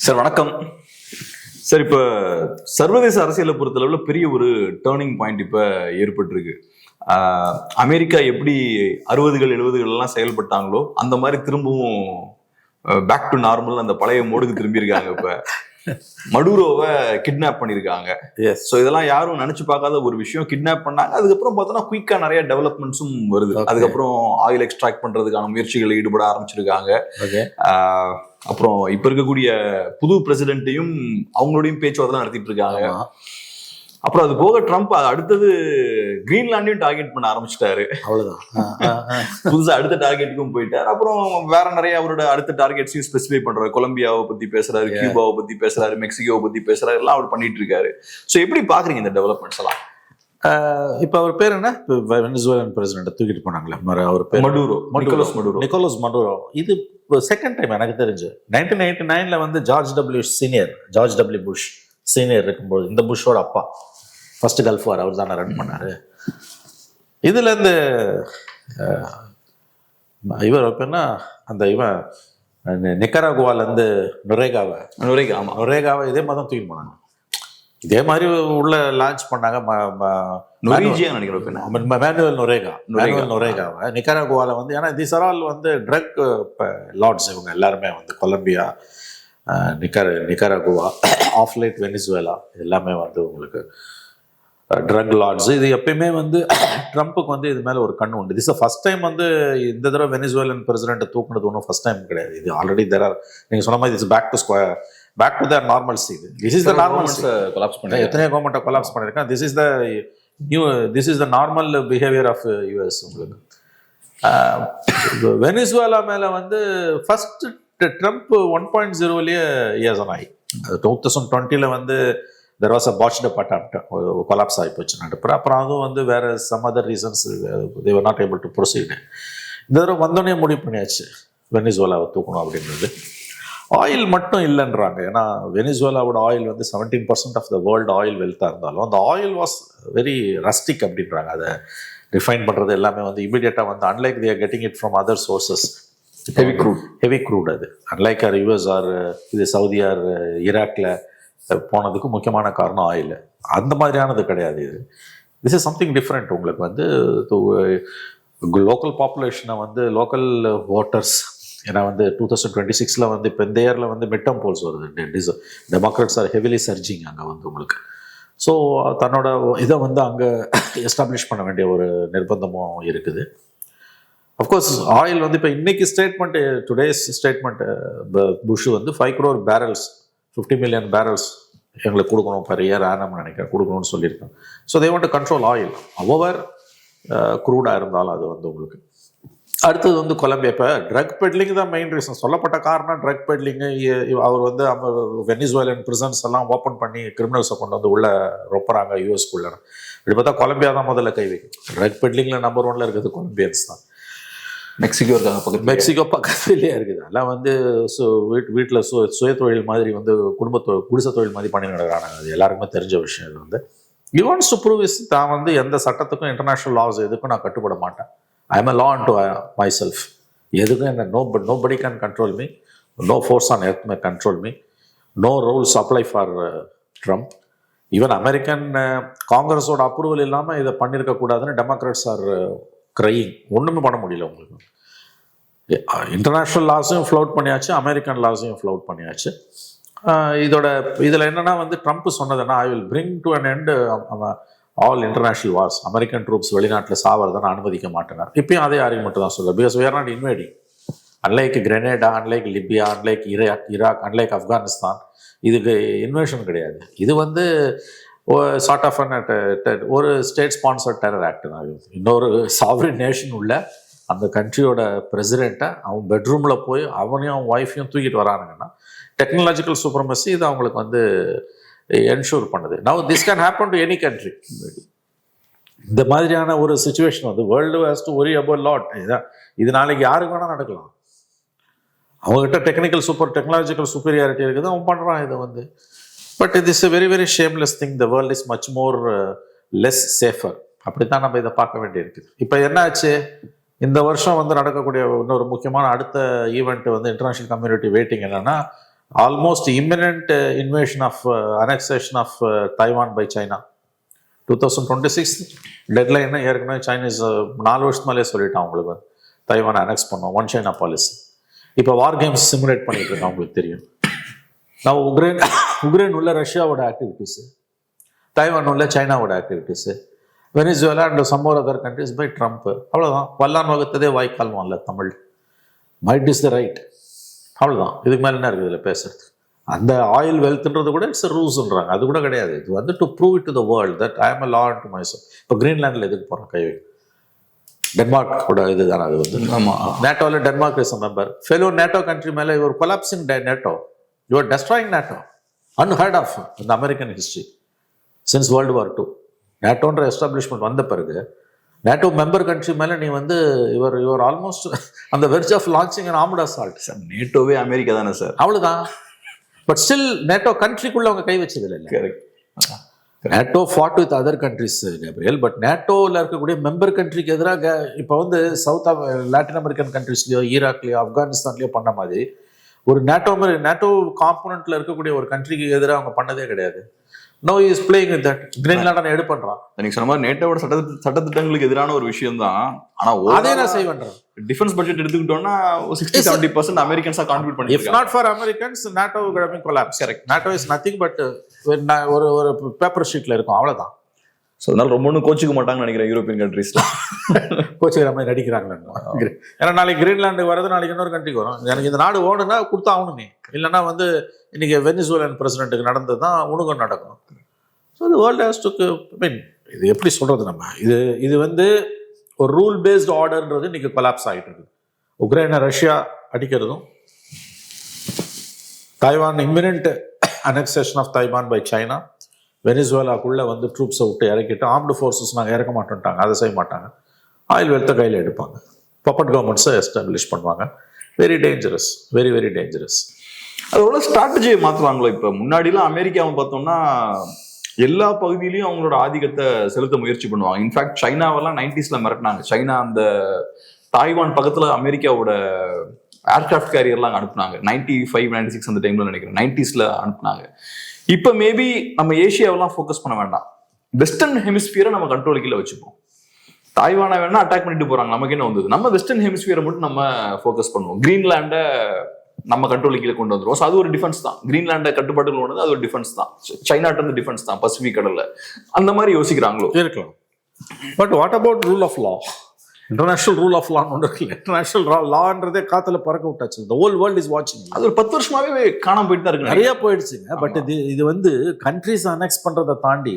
Sir வணக்கம். Sir, இப்போ சர்வதேச அரசியலை பொறுத்தளவில் பெரிய ஒரு டேர்னிங் பாயிண்ட் இப்போ ஏற்பட்டிருக்கு. அமெரிக்கா எப்படி 60கள் 70கள் எல்லாம் செயல்பட்டாங்களோ அந்த மாதிரி திரும்பவும் பேக் டு நார்மல் அந்த பழைய மோடுக்கு திரும்பி இருக்காங்க. இப்போ மடுரோவை கிட்னாப் பண்ணியிருக்காங்க. ஸோ இதெல்லாம் யாரும் நினைச்சு பார்க்காத ஒரு விஷயம். கிட்னாப் பண்ணாங்க, அதுக்கப்புறம் பார்த்தோன்னா குயிக்கா நிறைய டெவலப்மெண்ட்ஸும் வருது. அதுக்கப்புறம் ஆயில் எக்ஸ்ட்ராக்ட் பண்றதுக்கான முயற்சிகளில் ஈடுபட ஆரம்பிச்சிருக்காங்க. அப்புறம் இப்ப இருக்கக்கூடிய புது பிரசிடென்ட்டையும் அவங்களோடையும் பேச்சுவார்த்தை நடத்திட்டு இருக்காங்க. அப்புறம் அது போக ட்ரம்ப் அடுத்தது கிரீன்லாண்டையும் டார்கெட் பண்ண ஆரம்பிச்சிட்டாரு. அவ்வளவுதான், புதுசா அடுத்த டார்கெட்டுக்கும் போயிட்டாரு. அப்புறம் வேற நிறைய அவரோட அடுத்த டார்கெட்ஸையும் ஸ்பெசிஃபை பண்றாரு. கொலம்பியாவை பத்தி பேசுறாரு, கியூபாவை பத்தி பேசுறாரு, மெக்சிகோவை பத்தி பேசுறாரு, எல்லாம் அவர் பண்ணிட்டு இருக்காரு. ஸோ எப்படி பாக்குறீங்க இந்த டெவலப்மெண்ட்ஸ் எல்லாம்? இப்ப அவர் பேர் என்ன? வெனிசுவேலன் பிரசிடென்ட் தூக்கிட்டு போனாங்களே, அவர் பேர் நிக்கோலஸ் மடுரோ. இது செகண்ட் டைம் எனக்கு தெரிஞ்சு. 1989 வந்து ஜார்ஜ் டபிள்யூ புஷ் சீனியர் இருக்கும்போது, இந்த புஷோட அப்பா ஃபர்ஸ்ட் கல்ஃப் வார் அவர் தானே ரன் பண்ணாரு. இதுல இருந்து இவர் எப்படின்னா அந்த இவன் நிக்கராகுவால இருந்து நுரேகாவை இதே மாதிரி தான் தூக்கி போனாங்க. இதே மாதிரி உள்ள லான்ச் பண்ணாங்க. மேனுவல் நுரேகாவை நிக்கராகுவால வந்து, ஏன்னா திஸ் ஆர் ஆல் வந்து ட்ரக் லார்ட்ஸ். இவங்க எல்லாருமே வந்து Colombia, Nicaragua, of late Venezuela, எல்லாமே வந்து உங்களுக்கு ட்ரக் லார்ட்ஸ். இது எப்பயுமே வந்து ட்ரம்ப்புக்கு வந்து இது மேலே ஒரு கண்ணு உண்டு. திஸ் ஃபர்ஸ்ட் டைம் வந்து இந்த தடவை வெனிசுவேலன் பிரசிடென்ட்டை தூக்குனது ஒன்றும் ஃபர்ஸ்ட் டைம் கிடையாது. இது ஆல்ரெடி நீங்கள் சொன்ன மாதிரி it's back to the normalcy. This is the normalcy. Collapse பண்ணி எத்தனையோ கவர்மெண்ட்டை கொலாப்ஸ் பண்ணியிருக்கேன். This is the normal behaviour of US. உங்களுக்கு வெனிசுவேலா மேலே வந்து ஃபர்ஸ்ட் ட்ரம்ப் 1.0லயே ஏசன் ஆகி 2020 வந்து there was a botched attempt, collapse ஆகி போச்சு நடுப்புற. அப்புறம் அதுவும் வந்து வேற some other reasons they were not able to proceed. இந்த தடவை வந்தோடனே முடிவு பண்ணியாச்சு வெனிசுவேலாவை தூக்கணும் அப்படின்றது. ஆயில் மட்டும் இல்லைன்றாங்க. ஏன்னா வெனிசுவேலாவோட ஆயில் வந்து 17% ஆஃப் த வேர்ல்டு ஆயில் வெல்த்தாக இருந்தாலும் அந்த ஆயில் வாஸ் வெரி ரஸ்டிக் அப்படின்றாங்க. அதை ரிஃபைன் பண்ணுறது எல்லாமே வந்து இமீடியட்டாக வந்து unlike they are getting it from other sources. Heavy crude. அது அன்லைக் ஆர் யூஎஸ் ஆர் இது சவுதி ஆர் ஈராக்ல போனதுக்கு முக்கியமான காரணம் ஆயில். அந்த மாதிரியானது கிடையாது. இது திஸ் இஸ் சம்திங் டிஃப்ரெண்ட். உங்களுக்கு வந்து லோக்கல் பாப்புலேஷனை வந்து லோக்கல் ஓட்டர்ஸ், ஏன்னா வந்து 2026 வந்து இப்போ இந்த இயரில் வந்து மிட் டர்ம் போல்ஸ் வருது. டெமோக்ராட்ஸ் ஆர் ஹெவிலி சர்ஜிங் அங்கே வந்து உங்களுக்கு. ஸோ தன்னோட இதை வந்து அங்கே எஸ்டாப்ளிஷ் பண்ண வேண்டிய ஒரு நிர்பந்தமும் இருக்குது. அஃப்கோர்ஸ் ஆயில் வந்து இப்போ இன்னைக்கு ஸ்டேட்மெண்ட், டுடேஸ் ஸ்டேட்மெண்ட், புஷ் வந்து 5 crore barrels 50 million barrels எங்களுக்கு கொடுக்கணும் பர் இயர் ஆனம்னு நினைக்கிறேன், கொடுக்கணும்னு சொல்லியிருக்கேன். So they want to control oil over க்ரூடாக இருந்தாலும். அது வந்து உங்களுக்கு அடுத்தது வந்து கொலம்பியா. இப்போ ட்ரக் பெட்லிங் தான் மெயின் ரீசன். சொல்லப்பட்ட காரணம் ட்ரக் பெட்லிங்கு. அவர் வந்து வெனிசுவேலன் பிரிசன்ஸ் எல்லாம் ஓப்பன் பண்ணி கிரிமினல்ஸை கொண்டு வந்து உள்ள ரொப்புறாங்க யூஎஸ்குள்ள. இப்படி பார்த்தா கொலம்பியா தான் முதல்ல கை வைக்கும். ட்ரக் பெட்லிங்கில் நம்பர் 1ல இருக்கிறது கொலம்பியன்ஸ் தான். மெக்சிகோ பக்கத்துலேயே இருக்குது. அதெல்லாம் வந்து வீட்டில் சுய தொழில் மாதிரி வந்து குடிசை தொழில் மாதிரி பண்ணி நடக்கிறாங்க. அது எல்லாருக்குமே தெரிஞ்ச விஷயம். இது வந்து you wants to prove is தான் வந்து எந்த சட்டத்துக்கும் இன்டர்நேஷனல் லாஸ் எதுக்கும் நான் கட்டுப்பட மாட்டேன். I am a law unto myself. எதுக்கும் என்ன nobody can control me. No force on earth may control me. No rules apply for Trump. Even American காங்கிரஸோட அப்ரூவல் இல்லாமல் இதை பண்ணியிருக்க கூடாதுன்னு டெமோக்ராட்ஸ் ஆர் கிரையிங். ஒன்றுமே பண்ண முடியல உங்களுக்கு. இன்டர்நேஷ்னல் லாஸையும் ஃப்ளவுட் பண்ணியாச்சு, அமெரிக்கன் லாஸையும் ஃப்ளவுட் பண்ணியாச்சு. இதில் என்னென்னா வந்து ட்ரம்ப் சொன்னதுன்னா, I will bring to an end all international wars. American troops வெளிநாட்டில் சாவறதை நான் அனுமதிக்க மாட்டேன். இப்பயும் அதே ஆர்குமெண்ட் தான் சொல்ல. Because we are not invading. Unlike Grenada, unlike Libya, unlike Iraq, unlike Afghanistan, இதுக்கு இன்வேஷன் கிடையாது. இது வந்து சார்ட் ஆஃப் ஒரு ஸ்டேட் ஸ்பான்சர்ட் டெரர் ஆக்ட் தான். இன்னொரு சாவரின் நேஷன் உள்ள அந்த கண்ட்ரியோட பிரசிடெண்ட்டை அவன் பெட்ரூமில் போய் அவனையும் அவன் ஒய்ஃபையும் தூக்கிட்டு வரானுங்கன்னா டெக்னாலஜிக்கல் சூப்பர்மசி இது அவங்களுக்கு வந்து என்ஷூர் பண்ணுது. Now this can happen to any country. இந்த மாதிரியான ஒரு சுச்சுவேஷன் வந்து world has to worry about lot. இது நாளைக்கு யாருக்கு வேணால் நடக்கலாம். அவங்ககிட்ட டெக்னாலஜிக்கல் சூப்பீரியாரிட்டி இருக்குது, அவன் பண்ணுறான் இதை வந்து. But it is a very very shameless thing. The world is much more less safer. அப்படித்தான் நம்ம இதை பார்க்க வேண்டியிருக்குது. இப்போ என்ன ஆச்சு, இந்த வருஷம் வந்து நடக்கக்கூடிய இன்னொரு முக்கியமான அடுத்த ஈவெண்ட் வந்து இன்டர்நேஷனல் கம்யூனிட்டி வெயிட்டிங் என்னன்னா, almost imminent invasion of annexation of Taiwan by China 2026 deadline ஏற்கனவே சைனீஸ் 4 வருஷத்து மேலே சொல்லிட்டான் உங்களுக்கு தைவானை அனெக்ஸ் பண்ணோம், ஒன் சைனா பாலிசி. இப்போ வார் கேம்ஸ் சிமுலேட் பண்ணிட்டு இருக்கோம், உங்களுக்கு தெரியும். நான் உக்ரைன் உள்ள ரஷ்யாவோட ஆக்டிவிட்டீஸு, தைவான் உள்ள சைனாவோட activities, Venezuela and some more other countries by Trump. அவ்வளோதான். வல்லான் வகுத்ததே வாய்க்கால்வான்ல Tamil. Might is the right. அவ்வளோதான். இதுக்கு மேலே என்ன இருக்குது இதில் பேசுறது? அந்த ஆயில் வெல்த்ன்றது கூட இட்ஸ் ரூல்ஸ்ன்றாங்க, அது கூட கிடையாது. இது வந்து to prove it to the world that I am a law to myself. இப்போ கிரீன்லாண்டில் எதுக்கு போகிறோம் கை? டென்மார்க்கோட இதுதானே அது வந்து. ஆமாம், நேட்டோவில் Denmark is a member. Fellow NATO country மேலே ஒரு collapsing NATO, you are destroying NATO, unheard of இந்த American history since world war II. நேட்டோன்ற எஸ்டாப்ளிஷ்மெண்ட் வந்த பிறகு நேட்டோ மெம்பர் கண்ட்ரி மேலே நீ வந்து யுவர் ஆல்மோஸ்ட் அந்த verge of launching and armed assault. Sir நேட்டோவே அமெரிக்கா தானே சார்? அவ்வளோதான். பட் ஸ்டில் நேட்டோ கண்ட்ரிக்குள்ள அவங்க கை வச்சது இல்லை. NATO fought with other countries Gabriel, but நேட்டோவில் இருக்கக்கூடிய மெம்பர் கண்ட்ரிக்கு எதிராக இப்போ வந்து லாட்டின் அமெரிக்கன் கண்ட்ரிஸ்லையோ ஈராக்லையோ ஆப்கானிஸ்தான்லையோ பண்ண மாதிரி ஒரு நேட்டோ காம்போனன்ட்ல இருக்கக்கூடிய ஒரு கண்ட்ரிக்கு எதிராக அவங்க பண்ணதே கிடையாது. No is playing with that. கிரீன்லாண்டை எடு பண்றான். நீங்க சொன்ன மாதிரி நேட்டோட சட்டத்திட்டங்களுக்கு எதிரான ஒரு விஷயம் தான். ஆனா அதே நான் செய்வேன். டிஃபென்ஸ் பட்ஜெட் எடுத்துக்கிட்டோம்னா 60-70% அமெரிக்கன்ஸா கான்ட்ரிபியூட் பண்ணி. If not for Americans NATO would have been collapsed. Correct. NATO is nothing but ஒரு பேப்பர் ஷீட்ல இருக்கும், அவ்வளவுதான். ஸோ அதனால ரொம்ப ஒன்றும் கோச்சிக்க மாட்டாங்கன்னு நினைக்கிறேன் யூரோப்பியன் கண்ட்ரீஸ்ல. கோச்சிக்கிற மாதிரி நடிக்கிறாங்க. ஏன்னா நாளைக்கு கிரீன்லாண்டுக்கு வரது, நாளைக்கு இன்னொரு கண்ட்ரிக்கு வரும். எனக்கு இந்த நாடு ஓடுனா கொடுத்தா ஆகணுமே, இல்லைன்னா வந்து இன்னைக்கு வெனிசுவேலன் பிரசிடென்ட்டுக்கு நடந்தது தான் உனக்கும் நடக்கும். ஸோ இது வேர்ல்ட் ஹேஸ் டு மீன், இது எப்படி சொல்றது நம்ம, இது வந்து ஒரு ரூல் பேஸ்டு ஆர்டர்ன்றது இன்னைக்கு கொலாப்ஸ் ஆகிட்டு இருக்கு. உக்ரைனை ரஷ்யா அடிக்கிறதும், Taiwan imminent annexation of Taiwan by China, வெனிசுவேலாக்குள்ளே வந்து ட்ரூப்ஸை விட்டு இறக்கிட்டு ஆர்ம்டு ஃபோர்ஸஸ் நாங்கள் இறக்க மாட்டோம்ட்டாங்க, அதை செய்ய மாட்டாங்க. ஆயில் வெல்த்தை கையில் எடுப்பாங்க, பப்பட் கவர்மெண்ட்ஸை எஸ்டாப்ளிஷ் பண்ணுவாங்க. Very dangerous, very very dangerous. அதோட ஸ்ட்ராட்டஜியை மாற்றுவாங்களோ. இப்போ முன்னாடிலாம் அமெரிக்காவை பார்த்தோம்னா எல்லா பகுதியிலையும் அவங்களோட ஆதிக்கத்தை செலுத்த முயற்சி பண்ணுவாங்க. இன்ஃபேக்ட் சைனாவெல்லாம் 90s மிரட்டினாங்க. சைனா அந்த தாய்வான் பக்கத்தில் அமெரிக்காவோட ஏர்கிராஃப்ட் கேரியர்லாம் அனுப்புனாங்க. 95-96 அந்த டைம்ல நினைக்கிறேன், 90s அனுப்புனாங்க. இப்போ மேபி நம்ம ஏஷியாவெல்லாம் ஃபோக்கஸ் பண்ண வேண்டாம், வெஸ்டர்ன் ஹெமிஸ்பியரை நம்ம கண்ட்ரோல் கீழே வச்சுப்போம். தாய்வானை வேணா அட்டாக் பண்ணிட்டு போறாங்க, நமக்கு என்ன வந்தது? நம்ம வெஸ்டர்ன் ஹெமிஸ்பியரை மட்டும் நம்ம ஃபோக்கஸ் பண்ணுவோம். கிரீன்லாண்டை நம்ம கண்ட்ரோல் கீழே கொண்டு வந்துருவோம். அது ஒரு டிஃபென்ஸ் தான். கிரீன்லாண்டை கட்டுப்பாட்டுகள் ஒன்று, அது ஒரு டிஃபென்ஸ் தான். சைனாட்ட இருந்து டிஃபென்ஸ் தான், பசிபிக் கடல்ல. அந்த மாதிரி யோசிக்கிறாங்களோ இருக்கலாம். But what about rule of law? International rule of லான்னு ஒன்று இருக்குல்ல. இன்டர்நேஷனல் லான்றதே காத்துல பறக்க விட்டாச்சு. The whole world is watching. அது ஒரு 10 வருஷமாவே காணாம போயிட்டு தான் இருக்கு, நிறைய போயிடுச்சுங்க. பட் இது வந்து கண்ட்ரிஸ் அனெக்ஸ் பண்றதை தாண்டி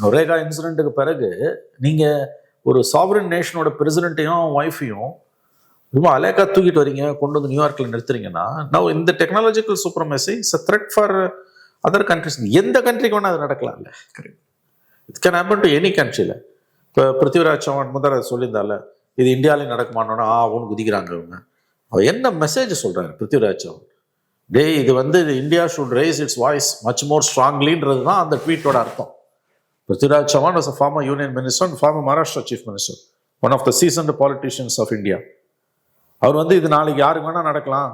நொரேகா இன்சிடென்ட்டுக்கு பிறகு நீங்க ஒரு சாவரன் நேஷனோட பிரசிடென்ட்டையும் ஒய்ஃபையும் ரொம்ப அலேக்கா தூக்கிட்டு வரீங்க, கொண்டு வந்து நியூயார்க்ல நிறுத்துறீங்கன்னா, நான் இந்த டெக்னாலஜிக்கல் supremacy it's a threat for other countries. எந்த கண்ட்ரிக்கு வேணா அது நடக்கலாம்ல. It can happen to any கண்ட்ரியில். இப்போ பிருத்திவிராஜ் சௌஹான் முதல்ல சொல்லியிருந்தால இது இந்தியாவிலையும் நடக்குமானோன்னா ஒன்று குதிக்கிறாங்க அவங்க. அவர் என்ன மெசேஜ் சொல்றாரு பிருத்திவிராஜ் சௌஹான்? இது வந்து India should raise its voice much more ஸ்ட்ராங்லின்றது தான் அந்த ட்வீட்டோட அர்த்தம். Prithviraj Chauhan was a former union minister and former Maharashtra chief minister, one of the seasoned politicians of India. அவர் வந்து இது நாளைக்கு யாருக்கு வேணா நடக்கலாம்,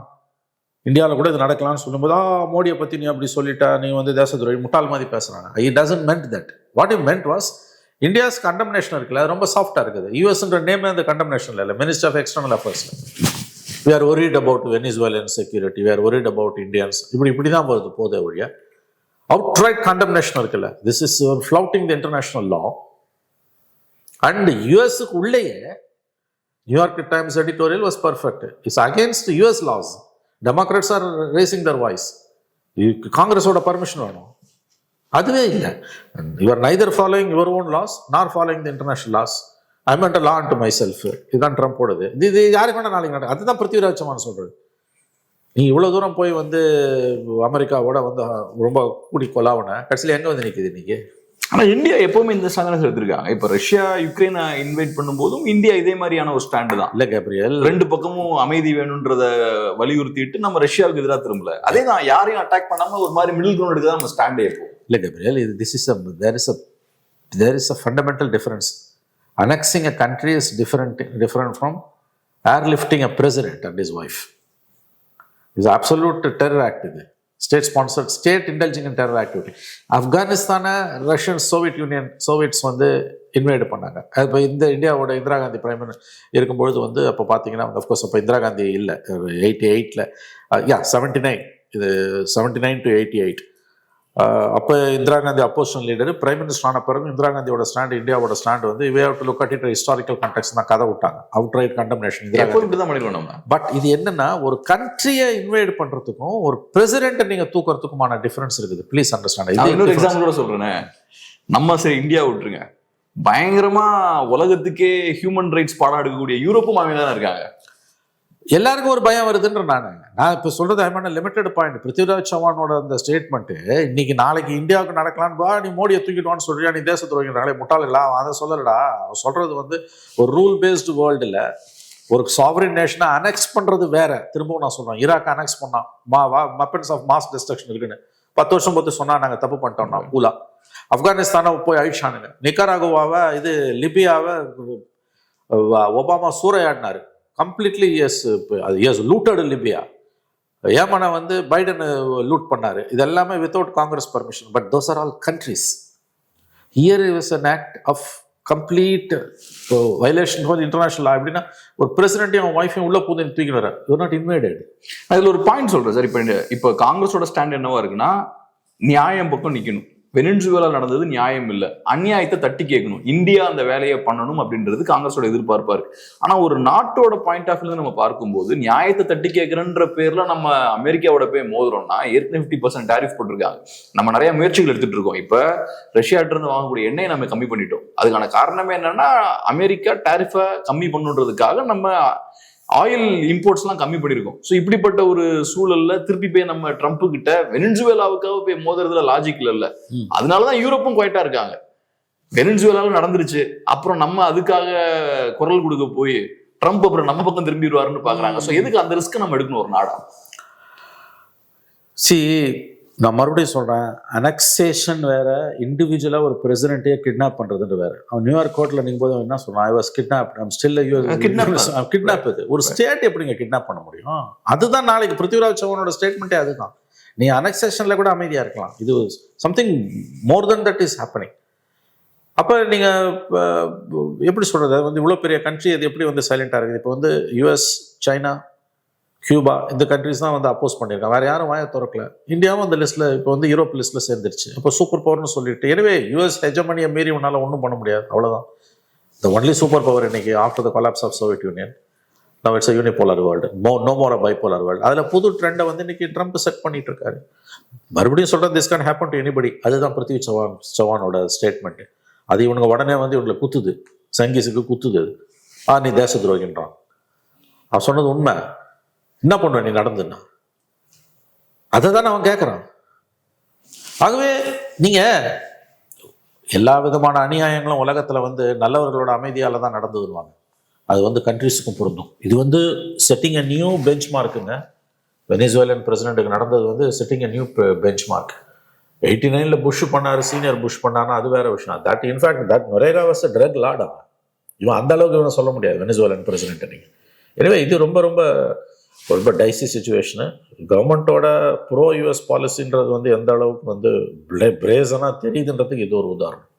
இந்தியாவில் கூட இது நடக்கலாம்னு சொல்லும்போது மோடியை பற்றி நீ அப்படி சொல்லிட்டா, நீ வந்து தேச துறை முட்டாள் மாதிரி பேசுறாங்க. He doesn't meant that. What he meant was India's condemnation இருக்குல்ல, அது ரொம்ப சாஃப்டாக இருக்குது. யூஎஸ்ன்ற நேமே அந்த கண்டம்னேஷன்ல இல்லை, மினிஸ்டர் ஆஃப் எக்ஸ்டர்னல் அஃபேர்ஸ்ல. We are worried about Venezuelan security, we are worried about Indians. இப்படி தான் வருது போதே ஒழிய அவுட்ரைட் கண்டம்னேஷன் இருக்குல்ல. This is flouting the international law. And யூஎஸ்க்கு உள்ளேயே New York Times editorial was perfect. It's against US laws. Democrats are raising their voice. காங்கிரஸோட permission வேணும், அதுவே இல்லை. You are neither following your own laws nor following the international laws. I meant a law to myself. இதுதான் ட்ரம்போடது. இது யாருக்கு வேணா நாளைக்கு நடக்கும். அதுதான் பிருத்திவிராஜ் சௌஹான் சொல்றது. நீ இவ்வளவு தூரம் போய் வந்து அமெரிக்காவோட வந்து ரொம்ப கூடி கொலாவன கடைசியில் எங்க வந்து நிற்குது இன்னைக்கு? ஆனா இந்தியா எப்பவுமே இந்த ஸ்டாண்ட் எடுத்திருக்காங்க. இப்ப ரஷ்யா யுக்ரைனை இன்வைட் பண்ணும்போதும் இந்தியா இதே மாதிரியான ஒரு ஸ்டாண்டு தான். இல்ல கேப்ரியல், ரெண்டு பக்கமும் அமைதி வேணும்ன்றத வலியுறுத்திட்டு நம்ம ரஷ்யாவுக்கு எதிராக திரும்பல. அதே தான், யாரையும் அட்டாக் பண்ணாம ஒரு மாதிரி மிடில் கிரவுண்ட் எடுக்க நம்ம ஸ்டாண்டே இப்போ. இல்ல Gabriel, there is a fundamental difference. Annexing a country is different from airlifting a president and his wife. It's absolute terror act. இது state sponsored state intelligence and terror activity. ஆப்கானிஸ்தானை Russian சோவியட்ஸ் வந்து invite பண்ணாங்க. இப்போ இந்த இந்தியாவோட Indira Gandhi prime minister இருக்கும்பொழுது வந்து அப்போ பார்த்தீங்கன்னா அஃப்கோர்ஸ் அப்போ இந்திரா காந்தி இல்லை, 88ல் 79, இது 79 to 88. அப்போ Indira Gandhi opposition leader, prime minister ஆன பிறகு இந்திரா காந்தியோட ஸ்டாண்ட், இந்தியாவோட ஸ்டாண்ட் வந்து we have to look at it historical context தான் கதை விட்டாங்க. Outright condemnation Indira Gandhi. But இது என்னன்னா, ஒரு கண்ட்ரியை இன்வைட் பண்றதுக்கும் ஒரு பிரசிடென்ட் நீங்க தூக்குறதுக்குமான டிஃபரன்ஸ் இருக்குது. Please understand. இன்னொரு எக்ஸாம்பிள் கூட சொல்றேன். நம்ம சரி இந்தியா விட்டுருங்க, பயங்கரமா உலகத்துக்கே ஹியூமன் ரைட்ஸ் பாடம் எடுக்கக்கூடிய யூரோப்பும் அவங்க தானே இருக்காங்க. எல்லாருக்கும் ஒரு பயம் வருதுன்ற நான் இப்போ சொல்றது ஐ மீன் லிமிட்டட் பாயிண்ட். பிருத்திவிராஜ் சவானோட அந்த ஸ்டேட்மெண்ட் இன்னைக்கு நாளைக்கு இந்தியாவுக்கு நடக்கலான்னு பா, நீ மோடியை தூக்கிடுவான்னு சொல்றியா, நீ தேச துரோகின்றாங்களே, முட்டாளுங்களா, அதை சொல்லலடா. சொல்றது வந்து ஒரு ரூல் பேஸ்டு வேர்ல்டுல ஒரு சாவரின் நேஷனை அனெக்ஸ் பண்றது வேற. திரும்பவும் நான் சொல்றேன், ஈராக் அனெக்ஸ் பண்ணான், வெப்பன்ஸ் ஆஃப் மாஸ் டிஸ்ட்ரக்ஷன் இருக்குன்னு 10 வருஷம் பார்த்து சொன்னா நாங்க தப்பு பண்ணிட்டோம்னா பூலா. ஆப்கானிஸ்தானை போய் அழிச்சானுங்க, நிக்கராகுவாவை, இது லிபியாவை ஒபாமா சூறையாடினாரு கம்ப்ளீட்லி. Yes looted Libya. ஏமனை வந்து பைடன் லூட் பண்ணாரு. இது எல்லாமே without Congress permission. But those are all countries. Here is an act of complete violation for international law. எப்படின்னா ஒரு பிரசிடென்ட்டையும் அவன் ஒய்ஃபையும் உள்ள போதுன்னு தூக்கி வர, யூர் நாட் இன்வைடட். அதில் ஒரு பாயிண்ட் சொல்றேன் சார். இப்போ காங்கிரஸோட ஸ்டாண்ட் என்னவா இருக்குன்னா, நியாயம் பக்கம் நிக்கணும். வெனிசுவேலா நடந்தது நியாயம் இல்லை, அநியாயத்தை தட்டி கேட்கணும், இந்தியா அந்த வேலையை பண்ணணும் அப்படின்றது காங்கிரஸோட எதிர்பார்ப்பா இருக்கு. ஆனா ஒரு நாட்டோட பாயிண்ட் ஆஃப் வியூ நம்ம பார்க்கும்போது, நியாயத்தை தட்டி கேட்கிறன்ற பேர்ல நம்ம அமெரிக்காவோட போய் மோதுறோம்னா, ஏற்கனவே 50% டாரிஃப் போட்டிருக்காங்க. நம்ம நிறைய முயற்சிகள் எடுத்துட்டு இருக்கோம். இப்ப ரஷ்யாட்ட இருந்து வாங்கக்கூடிய எண்ணெயை நம்ம கம்மி பண்ணிட்டோம். அதுக்கான காரணமே என்னன்னா, அமெரிக்கா டாரிஃபை கம்மி பண்ணுன்றதுக்காக நம்ம ஆயில் இம்போர்ட்ஸ் எல்லாம் கம்மி பண்ணிருக்கோம். ஸோ இப்படிப்பட்ட ஒரு சூழல்ல திருப்பி போய் நம்ம ட்ரம்ப் கிட்ட வெனிசுவேலாவுக்காக போய் மோதுறதுல லாஜிக் இல்ல. அதனாலதான் யூரோப்பும் குவைட்டா இருக்காங்க. வெனிசுவேலாவும் நடந்துருச்சு, அப்புறம் நம்ம அதுக்காக குரல் கொடுக்க போய் ட்ரம்ப் அப்புறம் நம்ம பக்கம் திரும்பிடுவாருன்னு பாக்குறாங்க. ஸோ எதுக்கு அந்த ரிஸ்க் நம்ம எடுக்கணும் ஒரு நாடா? நான் மறுபடியும் சொல்றேன், அனெக்சேஷன் வேற, இண்டிவிஜுவலா ஒரு பிரசிடென்ட்டையே கிட்னாப் பண்றதுன்னு வேற. அவன் நியூயார்க் கோர்ட்ல நீங்க போது என்ன சொல்றான், I was kidnap, I am still kidnap. ஒரு ஸ்டேட் எப்படிங்க கிட்னாப் பண்ண முடியும்? அதுதான் நாளைக்கு பிருத்திவிராஜ் சவானோட ஸ்டேட்மெண்ட்டே அதுதான். நீ அனெக்சேஷன்ல கூட அமைதியா இருக்கலாம், இது something more then that is happening. அப்ப நீங்க எப்படி சொல்றது, அது வந்து இவ்வளவு பெரிய கண்ட்ரி அது எப்படி வந்து சைலண்டா இருக்குது? இப்போ வந்து யுஎஸ், சைனா, கியூபா, இந்த கண்ட்ரிஸ் தான் வந்து அப்போஸ் பண்ணியிருக்காங்க. வேற யாரும் வாயை திறக்கல. இந்தியாவும் அந்த லிஸ்ட்ல இப்போ வந்து யூரோப் லிஸ்ட்ல சேர்ந்துருச்சு. இப்போ சூப்பர் பவர்னு சொல்லிட்டு, எனவே யூஎஸ் ஹெஜமனியை மீறி உன்னால ஒன்றும் பண்ண முடியாது, அவ்வளவுதான். த ஒன்லி சூப்பர் பவர் இன்னைக்கு after the collapse of Soviet Union, now it's a unipolar world, no more a bipolar world. அதில் புது ட்ரெண்டை வந்து இன்னைக்கு ட்ரம்ப் செட் பண்ணிட்டு இருக்காரு. மறுபடியும் சொல்றேன், this can happen to anybody. அதுதான் பிருத்திவி சவானோட ஸ்டேட்மெண்ட். அது இவனுங்க உடனே வந்து இவங்களுக்கு குத்துது, சங்கீஸுக்கு குத்துது. நீ தேச துரோகின்றான். அவன் சொன்னது உண்மை. என்ன பண்ணுவேன் நீ நடந்துன்னா? அதை தானே அவன் கேட்குறான். ஆகவே நீங்க எல்லா விதமான அநியாயங்களும் உலகத்துல வந்து நல்லவர்களோட அமைதியால தான் நடந்துருவாங்க. அது வந்து கண்ட்ரிஸுக்கும் பொருந்தும். இது வந்து செட்டிங் அ நியூ பெஞ்ச் மார்க்குங்க. வெனிசுவேலன் பிரசிடென்ட்டுக்கு நடந்தது வந்து setting a new benchmark. 89ல புஷ் பண்ணாரு, சீனியர் புஷ் பண்ணாருன்னா அது வேற விஷயம். That in fact that Noriega was a drug lord. இவன் அந்த அளவுக்கு இவனை சொல்ல முடியாது வெனிசுவேலன் பிரசிடென்ட் நீங்க. எனவே இது ரொம்ப ரொம்ப ரொம்ப டைசி சுச்சுவேஷனு. கவர்மெண்ட்டோட ப்ரோ யூஎஸ் பாலிசின்றது வந்து எந்த அளவுக்கு வந்து பிரேசனா தெரியுதுன்றதுக்கு இது ஒரு உதாரணம்.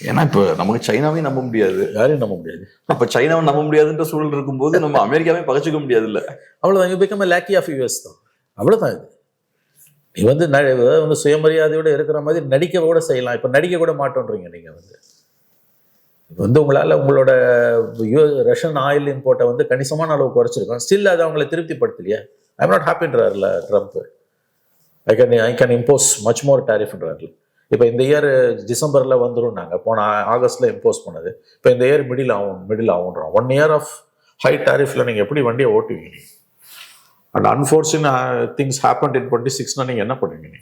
ஏன்னா இப்போ நமக்கு சைனாவையும் நம்ப முடியாது, யாரையும் நம்ப முடியாது. அப்போ சைனாவை நம்ப முடியாதுன்ற சூழல் இருக்கும்போது நம்ம அமெரிக்காவே பகச்சிக்க முடியாது இல்லை. அவ்வளோதான். You become lackey of US தான், அவ்வளோதான். இது நீ வந்து சுயமரியாதையோட இருக்கிற மாதிரி நடிக்க கூட செய்யலாம். இப்போ நடிக்க கூட மாட்டோன்றீங்க நீங்கள் வந்து உங்களால் உங்களோட ரஷ்யன் ஆயில் இம்போர்ட்டை வந்து கணிசமான அளவு குறைச்சிருக்கோம். ஸ்டில் அதை அவங்களை திருப்திப்படுத்தலையா? ஐ எம் நாட் ஹாப்பின்றார்ல Trump. I can impose much more டாரிஃப்ன்றார்ல. இப்போ இந்த இயர் டிசம்பரில் வந்துடும், நாங்கள் போன ஆகஸ்ட்ல இம்போஸ் பண்ணது. இப்போ இந்த இயர் மிடில் ஆகுன்றோம். 1 year ஆஃப் ஹை டாரிஃபில் நீங்கள் எப்படி வண்டியை ஓட்டுவீங்க? And unfortunate things happen in 26னா நீங்கள் என்ன பண்ணுவீங்க?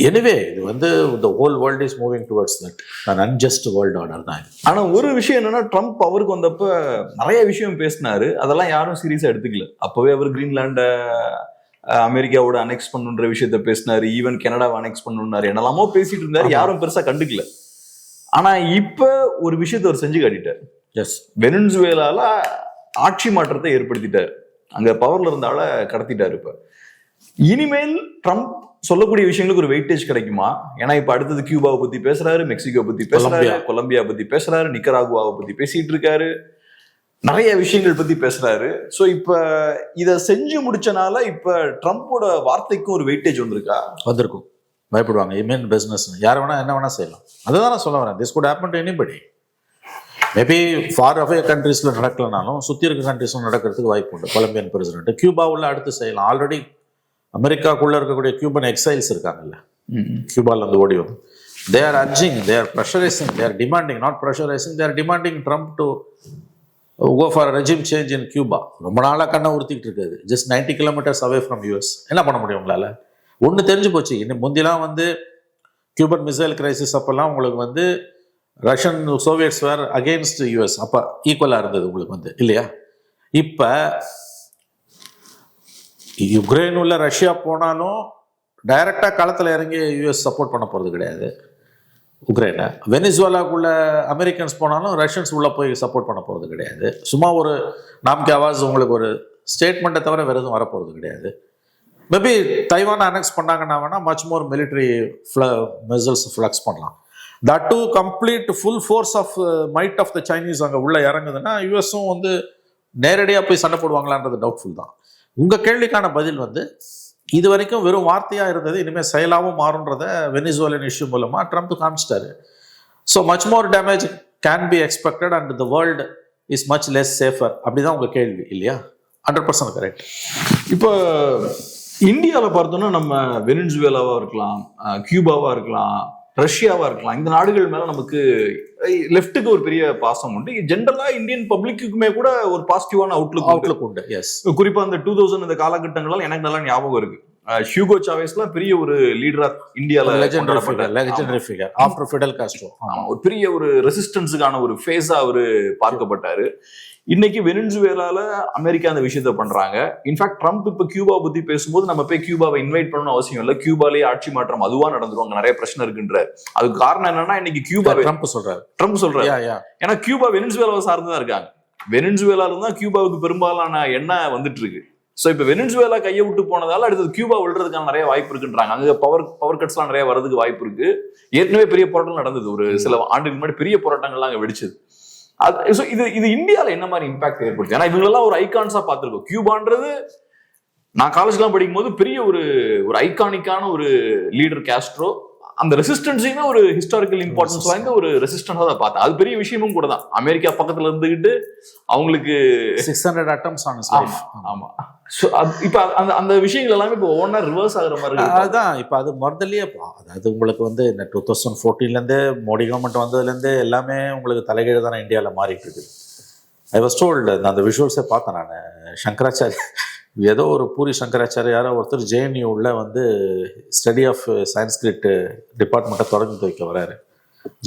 எனிவே இது வந்து the whole world is moving towards that an unjust world order தான். ஆனா ஒரு விஷயம் என்னன்னா, ட்ரம்ப் அவருக்கு வந்தப்ப நிறைய விஷயம் பேசினாரு, அதெல்லாம் யாரும் சீரியஸா எடுத்துக்கல. அப்பவே அவர் கிரீன்லாண்ட அமெரிக்காவோட அனெக்ஸ் பண்ணுன்ற விஷயத்த பேசினாரு, ஈவன் கனடாவை அனெக்ஸ் பண்ணுனாரு, என்னெல்லாமோ பேசிட்டு இருந்தாரு, யாரும் பெருசா கண்டுக்கல. ஆனா இப்ப ஒரு விஷயத்த அவர் செஞ்சு காட்டிட்டார். எஸ், வெனிசுவேலால ஆட்சி மாற்றத்தை ஏற்படுத்திட்டார், அங்க பவர்ல இருந்தால கடத்திட்டாரு. இப்ப இனிமேல் ட்ரம்ப் சொல்லக்கூடிய விஷயங்களுக்கு ஒரு வெயிட்டேஜ் கிடைக்குமா? ஏன்னா இப்ப அடுத்தது கியூபாவை பத்தி பேசுறாரு, மெக்சிகோ பத்தி பேசுறாரு, கொலம்பியா பத்தி பேசுறாரு, நிக்கராகுவாவை பத்தி பேசிட்டு இருக்காரு, நிறைய விஷயங்கள் பத்தி பேசுறாரு. சோ இப்ப இத செஞ்சு முடிச்சனால இப்ப ட்ரம்போட வார்த்தைக்கும் ஒரு வெயிட்டேஜ் வந்திருக்கா? வந்திருக்கும். பயப்படுவாங்க. இமேன் பிசினஸ் யாரை வேணா என்ன வேணா செய்யலாம். அதுதான் நான் சொல்ல வரேன். This could happen to anybody. Maybe far away கண்ட்ரீஸ்ல நடக்கலனாலும் சுத்தி இருக்க கண்ட்ரீஸ்ல நடக்கிறதுக்கு வாய்ப்பு உண்டு. கொலம்பியன் பிரசிடென்ட் கியூபாவுள்ள அடுத்து செய்யலாம். ஆல்ரெடி அமெரிக்காக்குள்ள இருக்கக்கூடிய கியூபன் எக்ஸைல்ஸ் இருக்காங்கல்ல, கியூபால இருந்து ஓடி வந்து they are urging, they are pressurising, they are demanding, not pressurising, they are demanding Trump to go for regime change in Cuba. ரொம்ப நாளாக கண்ணை உறுத்திக்கிட்டு இருக்காது. Just 90 kilometres away from US. என்ன பண்ண முடியும் உங்களால? ஒன்று தெரிஞ்சு போச்சு. இன்னும் முந்திலாம் வந்து கியூபன் மிசைல் கிரைசிஸ் அப்பெல்லாம் உங்களுக்கு வந்து ரஷ்யன் சோவியட்ஸ் வேர் அகெயின்ஸ்ட் யூஎஸ், அப்போ ஈக்குவலாக இருந்தது உங்களுக்கு வந்து, இல்லையா? இப்போ யுக்ரைன் உள்ள ரஷ்யா போனாலும் டைரக்டாக களத்தில் இறங்கி யூஎஸ் சப்போர்ட் பண்ண போகிறது கிடையாது உக்ரைனை. வெனிசுவேலாக்குள்ள அமெரிக்கன்ஸ் போனாலும் ரஷ்யன்ஸ் உள்ளே போய் சப்போர்ட் பண்ண போகிறது கிடையாது. சும்மா ஒரு நாம்கே ஆவாஸ் உங்களுக்கு ஒரு ஸ்டேட்மெண்ட்டை தவிர வேறு எதுவும் வரப்போகிறது கிடையாது. மேபி தைவானை அனெக்ஸ் பண்ணாங்கன்னா வேணால் much more military missiles flux பண்ணலாம். That to complete full force of might of the Chinese அங்கே உள்ளே இறங்குதுன்னா யூஎஸும் வந்து நேரடியாக போய் சண்டை போடுவாங்களான்றது டவுட்ஃபுல் தான். உங்கள் கேள்விக்கான பதில் வந்து இது வரைக்கும் வெறும் வார்த்தையாக இருந்தது, இனிமேல் செயலாகவும் மாறுன்றதை வெனிசுவேலன் இஷ்யூ மூலமாக ட்ரம்ப் காமிச்சிட்டாரு. So much more damage can be expected and the world is much less safer. அப்படிதான் உங்கள் கேள்வி இல்லையா? 100% கரெக்ட். இப்போ இந்தியாவில் பார்த்தோம்னா நம்ம வெனிசுவேலாவா இருக்கலாம், கியூபாவா இருக்கலாம், ரஷ்யாவா இருக்கலாம், இந்த நாடுகள் மேல நமக்கு லெஃப்ட்டுக்கு ஒரு பெரிய பாசம் உண்டு. ஜென்ரலா இந்தியன் பப்ளிக்குமே கூட ஒரு பாசிட்டிவான அவுட்லுக் உண்டு. எஸ், குறிப்பா அந்த 2000 இந்த காலகட்டங்களால் எனக்கு நல்லா ஞாபகம் இருக்கு. ஹியூகோ சாவேஸ்லாம் பெரிய ஒரு லீடரா இந்தியால legendary figure after Fidel Castro. ஒரு பெரிய ஒரு ரெசிஸ்டன்ஸுக்கான ஒரு ஃபேஸா அவரு பார்க்கப்பட்டாரு. இன்னைக்கு வெனிசுவேலால அமெரிக்கா அந்த விஷயத்த பண்றாங்க. இன்ஃபேக்ட் ட்ரம்ப் இப்ப கியூபா பத்தி பேசும்போது நம்ம போய் கியூபாவை இன்வைட் பண்ணணும் அவசியம் இல்லை, கியூபாலேயே ஆட்சி மாற்றம் அதுவா நடந்துருவாங்க, நிறைய பிரச்சனை இருக்குன்ற. அதுக்கு காரணம் என்னன்னா இன்னைக்கு கியூபா ட்ரம்ப் சொல்றாரு. ஏன்னா கியூபா வெனிசுவேலாவை சார்ந்துதான் இருக்காங்க. வெனிசுவேலால தான் கியூபாவுக்கு பெரும்பாலான எண்ணெய் வந்துட்டு இருக்கு. சோ இப்ப வெனிசுவேலா கையை விட்டு போனதால அடுத்தது கியூபா விழுறதுக்கான நிறைய வாய்ப்பு இருக்குன்றாங்க. அங்க பவர் கட்ஸ் எல்லாம் நிறைய வரதுக்கு வாய்ப்பு இருக்கு. ஏற்கனவே பெரிய போராட்டம் நடந்தது, ஒரு சில ஆண்டுக்கு முன்னாடி பெரிய போராட்டங்கள்லாம் அங்க வெடிச்சது. இது இந்தியாவில் என்ன மாதிரி இம்பாக்ட் ஏற்படுத்து? ஏன்னா இவங்களெல்லாம் ஒரு ஐகான்ஸா பார்த்திருக்கோம். கியூபான்றது நான் காலேஜ்லாம் படிக்கும் போது பெரிய ஒரு ஐகானிக்கான ஒரு லீடர் காஸ்ட்ரோ. அந்த ரெசிஸ்டன்ஸையுமே ஒரு ஹிஸ்டாரிக்கல் இம்பார்ட்டன்ஸ் வாய்ந்த ஒரு ரெசிஸ்டன்ஸா தான் பார்த்தேன். அது பெரிய விஷயமும் கூட தான். அமெரிக்கா பக்கத்துல இருந்துகிட்டு அவங்களுக்கு 600 attempts on his life. ஆமா. இப்ப அந்த விஷயங்கள் எல்லாமே இப்போ ஒவ்வொன்னா ரிவர்ஸ் ஆகுற மாதிரி இருக்கு. அதுதான் இப்ப அது முதல்லயே, அதாவது உங்களுக்கு வந்து இந்த 2014 மோடி கவர்மெண்ட் வந்ததுலேருந்து எல்லாமே உங்களுக்கு தலைகீழ தானே இந்தியாவில் மாறிட்டு இருக்குது. ஐ வாஸ் டோல்ட், அந்த விஷுவல்ஸே பார்த்தேன் நான். சங்கராச்சாரிய ஏதோ ஒரு பூரி சங்கராச்சாரியாரோ ஒருத்தர் ஜேஎன்யூ உள்ள வந்து ஸ்டடி ஆஃப் சான்ஸ்கிரிட் டிபார்ட்மெண்ட்டை தொடங்கி வைக்க வராரு.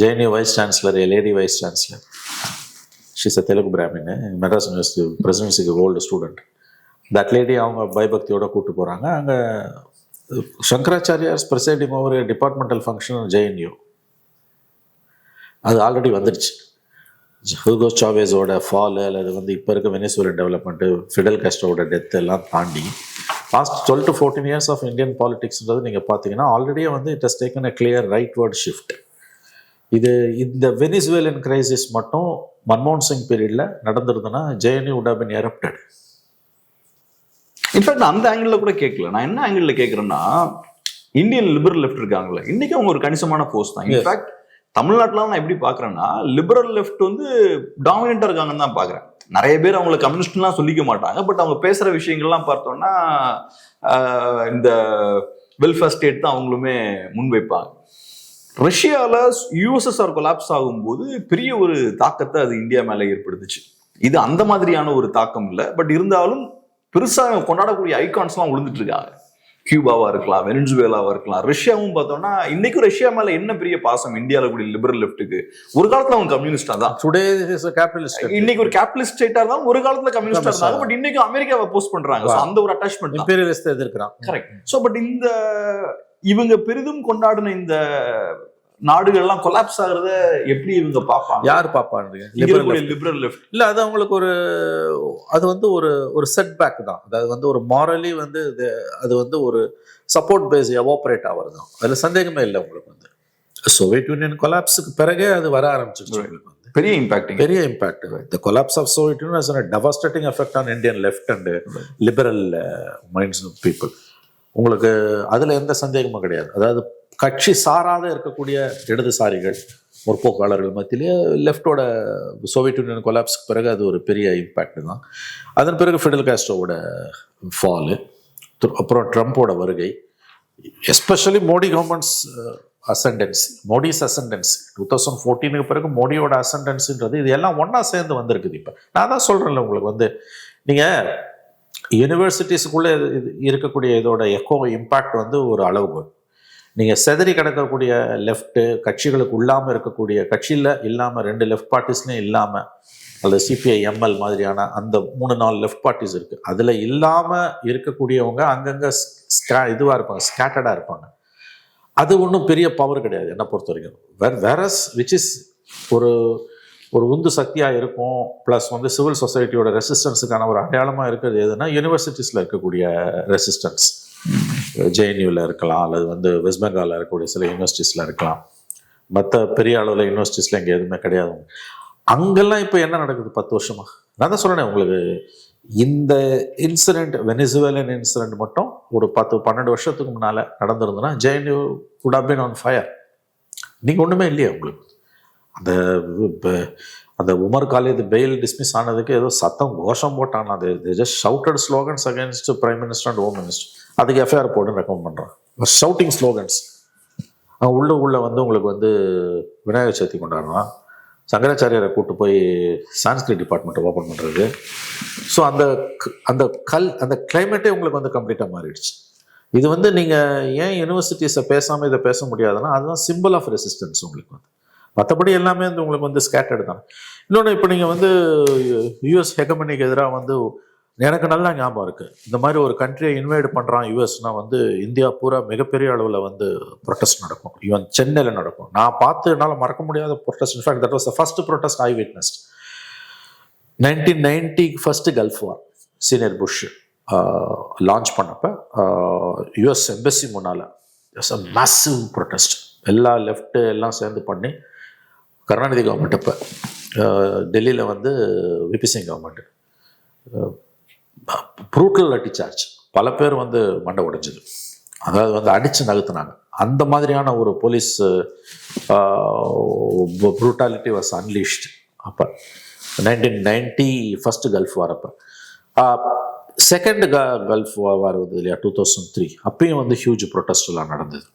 JNU vice chancellor, lady vice chancellor, she's a Telugu Brahmin, Madras university பிரசிடென்சிக்கு ஓல்டு ஸ்டூடெண்ட். தட் லேடி அவங்க பயபக்தியோட கூப்பிட்டு போகிறாங்க. அங்கே சங்கராச்சாரியார்ஸ் presiding over departmental function JNU. அது ஆல்ரெடி வந்துடுச்சு. ஹூகோ சாவேஸோட ஃபாலு அல்லது வந்து இப்போ இருக்க வெனிசுவேலன் டெவலப்மெண்ட்டு, ஃபிடல் காஸ்ட்ரோட டெத் எல்லாம் தாண்டி past 12 to 14 years of Indian பாலிடிக்ஸ்ன்றது நீங்கள் பார்த்தீங்கன்னா ஆல்ரெடியே வந்து it has taken a clear rightward shift. இந்த வெனிசுவேலன் கிரைசிஸ் மட்டும் மன்மோகன் சிங் பீரியடில் நடந்திருந்ததுன்னா JNU would have been erupted. In fact அந்த ஆங்கிள் கூட கேட்கல. நான் என்ன ஆங்கிள் கேட்கறேன்னா, இந்தியன் லிபரல் லெஃப்ட் இருக்காங்களே, இன்னைக்கு அவங்க ஒரு கணிசமான போஸ்ட் தான். இன்ஃபேக்ட் தமிழ்நாட்டில் நான் எப்படி பாக்குறேன்னா, லிபரல் லெஃப்ட் வந்து டாமினண்டா இருக்காங்கன்னு தான் பாக்குறேன். நிறைய பேர் அவங்களை கம்யூனிஸ்ட்லாம் சொல்லிக்க மாட்டாங்க. பட் அவங்க பேசுற விஷயங்கள்லாம் பார்த்தோம்னா இந்த வெல்ஃபேர் ஸ்டேட் தான் அவங்களுமே முன்வைப்பாங்க. ரஷ்யால யூஎஸ்எஸ்ஆர் கொலாப்ஸ் ஆகும்போது பெரிய ஒரு தாக்கத்தை அது இந்தியா மேல ஏற்படுத்துச்சு. இது அந்த மாதிரியான ஒரு தாக்கம் இல்லை. பட் இருந்தாலும் பெருசா கொண்டாடக்கூடிய ஐகான்ஸ்லாம் விழுந்துட்டு இருக்காங்க. கியூபாவா இருக்கலாம், வெனிசுவேலாவா இருக்கலாம், ரஷ்யாவும் பார்த்தோம்னா இன்னைக்கும் ரஷ்யா மேல என்ன பெரிய பாசம் இந்தியாவில் கூடிய லிபரல் லெஃப்ட்டுக்கு. ஒரு காலத்துல அவங்க கம்யூனிஸ்டா தான், இன்னைக்கு ஒரு கேபிட்டலிஸ்ட் ஸ்டேட்டா இருந்தாலும் ஒரு காலத்துல கம்யூனிஸ்டா இருந்தாங்க. பட் இன்னைக்கு அமெரிக்காவை அப்போஸ் பண்றாங்க. அந்த ஒரு அட்டாச்மெண்ட் இம்பீரியலிஸ்ட் எதிர்க்கிறான். கரெக்ட். சோ பட் இவங்க பெரிதும் கொண்டாடின இந்த நாடுகள்லாம் கொலாப்ஸ் ஆகுறத எப்படி இவங்க பார்ப்பாங்க? யார் பார்ப்பாங்க? லிபரல் லெஃப்ட் இல்ல, அது அவங்களுக்கு அது வந்து ஒரு செட் பேக் தான். அதாவது வந்து ஒரு மாரலி வந்து அது வந்து ஒரு சப்போர்ட் பேஸ் எவாபரேட் ஆகிறது தான். அதுல சந்தேகமே இல்லை. உங்களுக்கு வந்து சோவியத் யூனியன் கொலாப்ஸுக்கு பிறகே அது வர ஆரம்பிச்சிருச்சு. உங்களுக்கு வந்து பெரிய impact. The collapse of Soviet Union has a devastating effect on Indian left and liberal minds of people. உங்களுக்கு அதுல எந்த சந்தேகமும் கிடையாது. அதாவது கட்சி சாராத இருக்கக்கூடிய இடதுசாரிகள், முற்போக்காளர்கள் மத்தியிலேயே லெஃப்டோட சோவியத் யூனியன் கொலாப்ஸ்க்கு பிறகு அது ஒரு பெரிய இம்பாக்ட் தான். அதன் பிறகு ஃபிடல் காஸ்ட்ரோவோட ஃபாலு, அப்புறம் ட்ரம்ப்போட வருகை, எஸ்பெஷலி மோடி கவர்மெண்ட்ஸ் மோடிஸ் அசண்டன்ஸ் 2014 பிறகு மோடியோட அசண்டன்ஸ்ன்றது இது எல்லாம் ஒன்னா சேர்ந்து வந்திருக்குது. இப்போ நான் தான் சொல்றேன்ல, உங்களுக்கு வந்து நீங்க யூனிவர்சிட்டிஸுக்குள்ளே இருக்கக்கூடிய இதோட எக்கோ இம்பாக்ட் வந்து ஒரு அளவுகோல். நீங்கள் செதறி கிடக்கக்கூடிய லெஃப்ட்டு கட்சிகளுக்கு இல்லாமல் இருக்கக்கூடிய கட்சியில் இல்லாமல் 2 லெஃப்ட் பார்ட்டிஸ்லையும் இல்லாமல், அல்லது சிபிஐ எம்எல் மாதிரியான அந்த 3-4 லெஃப்ட் பார்ட்டிஸ் இருக்குது, அதில் இல்லாமல் இருக்கக்கூடியவங்க அங்கங்கே இதுவாக இருப்பாங்க, ஸ்கேட்டர்டாக இருப்பாங்க. அது ஒன்றும் பெரிய பவர் கிடையாது என்னை பொறுத்த வரைக்கும். வேரஸ் விச் இஸ் ஒரு உந்து சக்தியாக இருக்கும். ப்ளஸ் வந்து சிவில் சொசைட்டியோட ரெசிஸ்டன்ஸுக்கான ஒரு அடையாளமாக இருக்கிறது எதுனா யூனிவர்சிட்டிஸில் இருக்கக்கூடிய ரெசிஸ்டன்ஸ். ஜேஎன்யூவில் இருக்கலாம், அல்லது வந்து வெஸ்ட் பெங்காலில் இருக்கக்கூடிய சில யூனிவர்சிட்டிஸில் இருக்கலாம். மற்ற பெரிய அளவில் யூனிவர்சிட்டிஸில் இங்கே எதுவுமே கிடையாது. அங்கெல்லாம் இப்போ என்ன நடக்குது 10 வருஷமா? நான் தான் சொல்கிறேன் உங்களுக்கு, இந்த இன்சிடென்ட், வெனிசுவேலன் இன்சிடென்ட் மட்டும் ஒரு 10-12 வருஷத்துக்கு முன்னால் நடந்திருந்ததுன்னா JNU would have been on fire. நீங்கள் ஒன்றுமே இல்லையா உங்களுக்கு? அந்த உமர் காலேஜ் பெயில் டிஸ்மிஸ் ஆனதுக்கு ஏதோ சத்தம் கோஷம் போட்டாங்க. அது just shouted slogans against prime minister and home minister. அதுக்கு எஃப்ஐஆர் போடுன்னு ரெக்கமெண்ட் பண்ணுறான். Shouting slogans. உள்ள வந்து உங்களுக்கு வந்து விநாயகர் சதுர்த்தி கொண்டாடுறான், சங்கராச்சாரியரை கூப்பிட்டு போய் சான்ஸ்கிரிட் டிபார்ட்மெண்ட்டை ஓப்பன் பண்ணுறது. ஸோ அந்த கிளைமேட்டே உங்களுக்கு வந்து கம்ப்ளீட்டாக மாறிடுச்சு. இது வந்து நீங்கள் ஏன் யூனிவர்சிட்டிஸை பேசாமல் இதை பேச முடியாதுன்னா அதுதான் சிம்பிள் ஆஃப் ரெசிஸ்டன்ஸ் உங்களுக்கு வந்து. மற்றபடி எல்லாமே வந்து உங்களுக்கு வந்து ஸ்கேட்டர்டு தான். இன்னொன்று, இப்போ நீங்கள் வந்து யூஎஸ் ஹெகமனிக்கு எதிராக வந்து எனக்கு நல்லா ஞாபகம் இருக்குது, இந்த மாதிரி ஒரு கண்ட்ரியை இன்வைட் பண்ணுறான் யூஎஸ்னா வந்து இந்தியா பூரா மிகப்பெரிய அளவில் வந்து ப்ரொட்டஸ்ட் நடக்கும். ஈவன் சென்னையில் நடக்கும். நான் பார்த்து என்னால் மறக்க முடியாத protest. In fact that was the first protest I witnessed. 1990 first Gulf war senior Bush launch பண்ணப்போ யூஎஸ் எம்பசி முன்னால் மேசிவ் ப்ரொட்டஸ்ட். எல்லா லெஃப்ட்டு எல்லாம் சேர்ந்து பண்ணி கருணாநிதி கவர்மெண்ட் இப்போ டெல்லியில் வந்து VP Singh government brutal lathi charge, பல பேர் வந்து மண்டை உடைஞ்சது. அதாவது வந்து அடித்து நகர்த்தினாங்க. அந்த மாதிரியான ஒரு போலீஸ் ப்ரூட்டாலிட்டி வாஸ் அன்லீஷ்ட் அப்போ 1990 ஃபர்ஸ்ட் கல்ஃப் வார். அப்போ செகண்ட் கல்ஃப் வார் வருது இல்லையா 2003, அப்பயும் வந்து ஹியூஜ் ப்ரொட்டஸ்ட் எல்லாம் நடந்தது.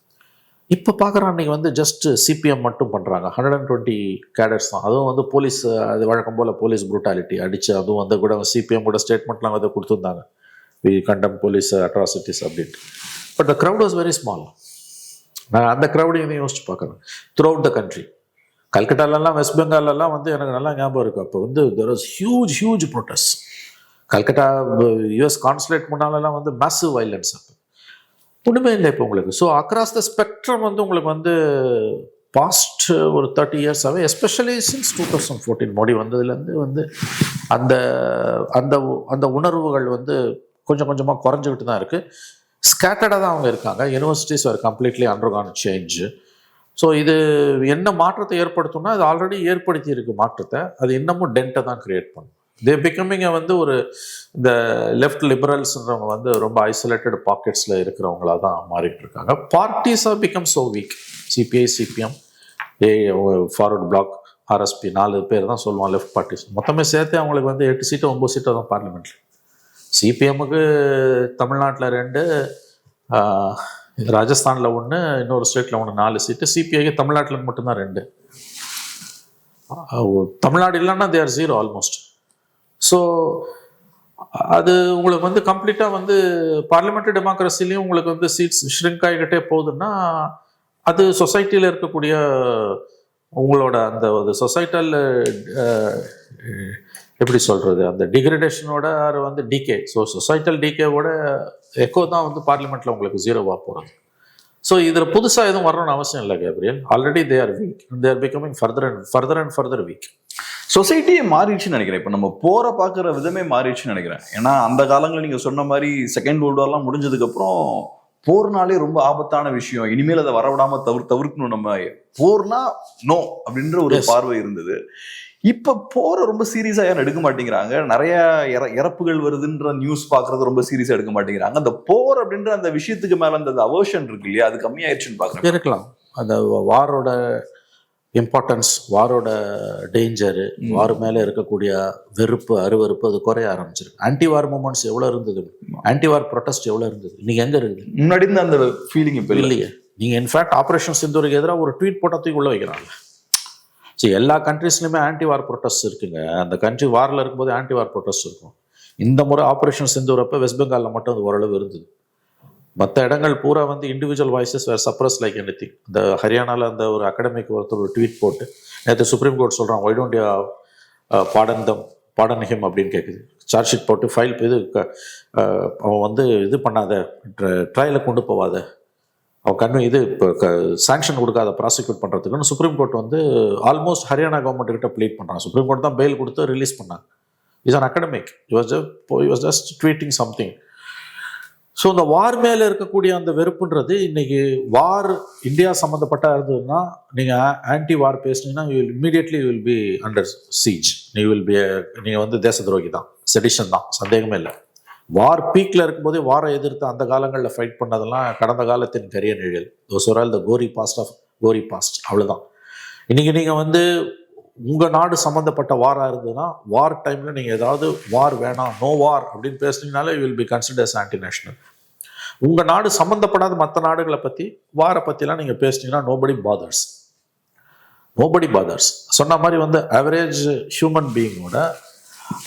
இப்போ பார்க்குறான் அன்றைக்கி வந்து ஜஸ்ட் சிபிஎம் மட்டும் பண்ணுறாங்க, 120 கேடட்ஸ் தான். அதுவும் வந்து போலீஸ், அது வழக்கம் போல் போலீஸ் ப்ரூட்டாலிட்டி அடித்து, அதுவும் வந்து கூட சிபிஎம் கூட ஸ்டேட்மெண்ட்லாம் வந்து கொடுத்துருந்தாங்க, வி கண்டம் போலீஸ் அட்ராசிட்டிஸ் அப்படின்ட்டு. But the crowd was very small. நான் அந்த க்ரௌடையும் யோசிச்சு பார்க்குறேன் த்ரூ அவுட் த கண்ட்ரி. கல்கட்டாலெல்லாம் வெஸ்ட் பெங்காலெல்லாம் வந்து எனக்கு நல்லா ஞாபகம் இருக்குது. அப்போ வந்து there was huge protest. Calcutta US consulate முன்னாலெல்லாம் வந்து மேசிவ் வைலன்ஸ். அப்போ ஒன்றுமே இல்லை இப்போ உங்களுக்கு. ஸோ அக்ராஸ் த ஸ்பெக்ட்ரம் வந்து உங்களுக்கு வந்து பாஸ்ட் ஒரு 30 இயர்ஸாகவே, எஸ்பெஷலி சின்ஸ் 2014 மோடி வந்ததுலேருந்து வந்து அந்த அந்த அந்த உணர்வுகள் வந்து கொஞ்சம் கொஞ்சமாக குறைஞ்சிக்கிட்டு தான் இருக்குது. ஸ்கேட்டர்டாக தான் அவங்க இருக்காங்க. Universities are completely undergone change. So இது என்ன மாற்றத்தை ஏற்படுத்தும்னா அது ஆல்ரெடி ஏற்படுத்தி இருக்கு மாற்றத்தை. அது இன்னமும் டென்ட்டை தான் கிரியேட் பண்ணும். தே பிகமிங் வந்து ஒரு இந்த லெஃப்ட் லிபரல்ஸ்ன்றவங்க வந்து ரொம்ப ஐசோலேட்டட் பாக்கெட்ஸில் இருக்கிறவங்களா தான் மாறிட்டு இருக்காங்க. Parties are become so weak. CPI, CPM, Forward Bloc, RSP, 4 பேர் தான் சொல்லுவான் லெஃப்ட் பார்ட்டிஸ். மொத்தமே சேர்த்து அவங்களுக்கு வந்து 8 சீட்டோ 9 சீட்டோ தான் பார்லிமெண்ட்ல. சிபிஎம்முக்கு தமிழ்நாட்டில் 2, ராஜஸ்தானில் 1, இன்னொரு ஸ்டேட்டில் 1, 4 சீட்டு. சிபிஐக்கு தமிழ்நாட்டில் மட்டும்தான் 2. தமிழ்நாடு இல்லைன்னா தே ஆர் 0 ஆல்மோஸ்ட். ஸோ அது உங்களுக்கு வந்து கம்ப்ளீட்டாக வந்து பார்லிமெண்ட்ரி டெமோக்ரஸிலையும் உங்களுக்கு வந்து சீட்ஸ் ஷ்ரிங்க் ஆகிக்கிட்டே போகுதுன்னா அது சொசைட்டியில் இருக்கக்கூடிய உங்களோட அந்த சொசைட்டல் எப்படி சொல்கிறது, அந்த டிகிரடேஷனோட வந்து டிகே. ஸோ சொசைட்டல் டிகேவோட எக்கோ தான் வந்து பார்லிமெண்ட்டில் உங்களுக்கு 0வா போகிறது. ஸோ இதில் புதுசாக எதுவும் வரணும்னு அவசியம் இல்லை Gabriel. Already they are weak, they are becoming further weak. சொசைட்டியே மாறிடுச்சுன்னு நினைக்கிறேன். இப்போ நம்ம போற பார்க்குற விதமே மாறிடுச்சுன்னு நினைக்கிறேன். ஏன்னா அந்த காலங்களில் நீங்கள் சொன்ன மாதிரி செகண்ட் வேர்ல்டு வார்லாம் முடிஞ்சதுக்கப்புறம் போர்னாலே ரொம்ப ஆபத்தான விஷயம், இனிமேல் அதை வரவிடாம தவிர்க்கணும், நம்ம போர்னா நோ அப்படின்ற ஒரு பார்வை இருந்தது. இப்ப போற ரொம்ப சீரியஸா யாரும் எடுக்க மாட்டேங்கிறாங்க. நிறைய இறப்புகள் வருதுன்ற நியூஸ் பாக்குறது ரொம்ப சீரியஸா எடுக்க மாட்டேங்கிறாங்க. அந்த போர் அப்படின்ற அந்த விஷயத்துக்கு மேல அந்த அவர்ஷன் இருக்கு இல்லையா, அது கம்மியாயிருச்சுன்னு பாக்குறேன். இருக்கலாம். அந்த வாரோட இம்பார்ட்டன்ஸ், வாரோட டேஞ்சரு, வார் மேல இருக்கக்கூடிய வெறுப்பு, அருவறுப்பு அது குறைய ஆரம்பிச்சிருக்கு. ஆன்டி வார் மூமெண்ட்ஸ் எவ்வளவு இருந்தது, ஆன்டி வார் ப்ரொடெஸ்ட் எவ்வளவு இருந்தது, நீங்க எங்க இருக்குது? முன்னாடி இருந்த அந்த ஃபீலிங் இப்ப இல்லையே. நீங்க இன்ஃபேக்ட் ஆபரேஷன் சிந்தூருக்கு எதிராக ஒரு ட்வீட் போட்டதுக்கு உள்ள வைக்கிறாங்க. சரி, எல்லா கண்ட்ரீஸ்லையுமே ஆன்டி வார் ப்ரொடெஸ்ட் இருக்குங்க. அந்த கண்ட்ரி வாரில் இருக்கும்போது ஆன்டி வார் ப்ரொடெஸ்ட் இருக்கும். இந்த முறை ஆப்ரேஷன் சிந்தூரப்ப வெஸ்ட் பெங்காலில் மட்டும் அது ஓரளவு இருந்தது. மற்ற இடங்கள் பூரா வந்து இண்டிவிஜுவல் வாய்ஸஸ் வேர் சப்ரஸ் லைக் எனிதிங். இந்த ஹரியானாவில் அந்த ஒரு அகாடமிக் ஒருத்தர் ஒரு ட்வீட் போட்டு நேற்று சுப்ரீம் கோர்ட் சொல்கிறான், why don't you Baden him அப்படின்னு கேட்குது. சார்ஜ் ஷீட் போட்டு ஃபைல் இது அவன் வந்து இது பண்ணாத, ட்ரையலை கொண்டு போவாத, அவன் இது இப்போ சாங்ஷன் கொடுக்காத ப்ராசிக்யூட் பண்ணுறதுக்குன்னு சுப்ரீம் கோர்ட் வந்து ஆல்மோஸ்ட் ஹரியானா கவர்மெண்ட் கிட்ட ப்ளீட் பண்ணுறாங்க. சுப்ரீம் கோர்ட் தான் பெயில் கொடுத்து ரிலீஸ் பண்ணாங்க. Is an academic, was just tweeting something. So இந்த வார் மேலே இருக்கக்கூடிய அந்த வெறுப்புன்றது இன்னைக்கு வார் இந்தியா சம்மந்தப்பட்டா இருந்ததுன்னா நீங்கள் ஆன்டி வார் பேசுனீங்கன்னா immediately you will be under siege. நீங்கள் வந்து தேச துரோகி தான், செடிஷன் தான், சந்தேகமே இல்லை. வார் பீக்கில் இருக்கும்போதே வாரை எதிர்த்து அந்த காலங்களில் ஃபைட் பண்ணதெல்லாம் கடந்த காலத்தின் கரிய நிழல். த கோரி பாஸ்ட் அவ்வளோதான். இன்னைக்கு நீங்கள் வந்து உங்கள் நாடு சம்மந்தப்பட்ட வாராக இருந்ததுன்னா வார் டைமில் நீங்கள் ஏதாவது வார் வேணாம், நோ வார் அப்படின்னு பேசுனீங்கனாலே you will be considers anti national. உங்கள் நாடு சம்மந்தப்படாத மற்ற நாடுகளை பற்றி வாரை பற்றிலாம் நீங்கள் பேசுனீங்கன்னா நோபடி பாதர்ஸ். சொன்ன மாதிரி வந்து ஆவரேஜ் ஹியூமன் பீயிங்கோட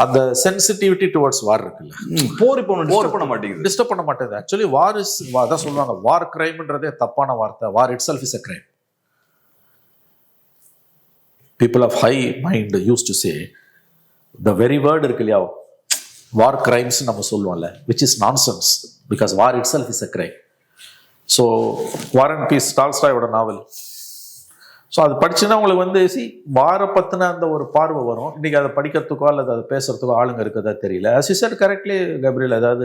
அந்த சென்சிட்டிவிட்டி டுவர்ட்ஸ் வார் இருக்குல்ல, போர் இப்போ டிஸ்டர்ப் பண்ண மாட்டேங்குது. ஆக்சுவலி வார் இஸ், அதான் சொல்லுவாங்க, வார் கிரைம்ன்றதே தப்பான வார்த்தை. வார் it self is a crime. People of high mind used to say the very word இருக்கு இல்லையா, வார் கிரைம்ஸ் நம்ம சொல்லுவோம்ல, which is nonsense because war itself is a crime. So War and Peace, டால்ஸ்டாயோட நாவல். ஸோ அது படிச்சுன்னா உங்களுக்கு வந்து வாரை பற்றின அந்த ஒரு பார்வை வரும். இன்றைக்கி அதை படிக்கிறதுக்கோ அல்லது அதை பேசுறதுக்கோ ஆளுங்க இருக்கிறதா தெரியல. as you said correctly Gabriel, அதாவது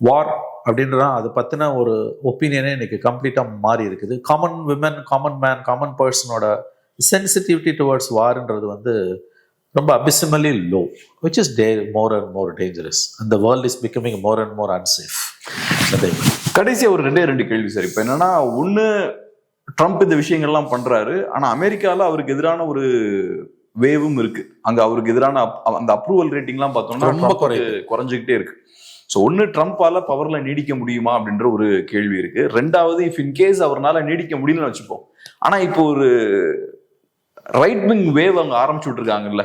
வார் அப்படின்றா அதை பற்றின ஒரு ஒப்பீனியனே இன்னைக்கு கம்ப்ளீட்டாக மாறி இருக்குது. Common women, common man, common பர்சனோட சென்சிட்டிவிட்டி டுவர்ட்ஸ் வார்ன்றது வந்து ரொம்ப abysmally low, which is more and more dangerous, and the world is becoming more and more unsafe. கடைசியா ஒரு ரெண்டே கேள்வி சார். இப்போ என்னன்னா, ஒன்று ட்ரம்ப் இந்த விஷயங்கள்லாம் பண்றாரு, ஆனா அமெரிக்கால அவருக்கு எதிரான ஒரு வேவும் இருக்கு. அங்க அவருக்கு எதிரான அந்த அப்ரூவல் ரேட்டிங்லாம் பார்த்தோம்னா ரொம்ப குறைஞ்சிக்கிட்டே இருக்கு. ஸோ ஒன்று ட்ரம்ப்பால பவர்ல நீடிக்க முடியுமா அப்படின்ற ஒரு கேள்வி இருக்கு. ரெண்டாவது, இஃப் இன்கேஸ் அவரால் நீடிக்க முடியலன்னு வச்சுப்போம், ஆனா இப்போ ஒரு ரைட் விங் வேவ் அவங்க ஆரம்பிச்சு விட்டுருக்காங்கல்ல,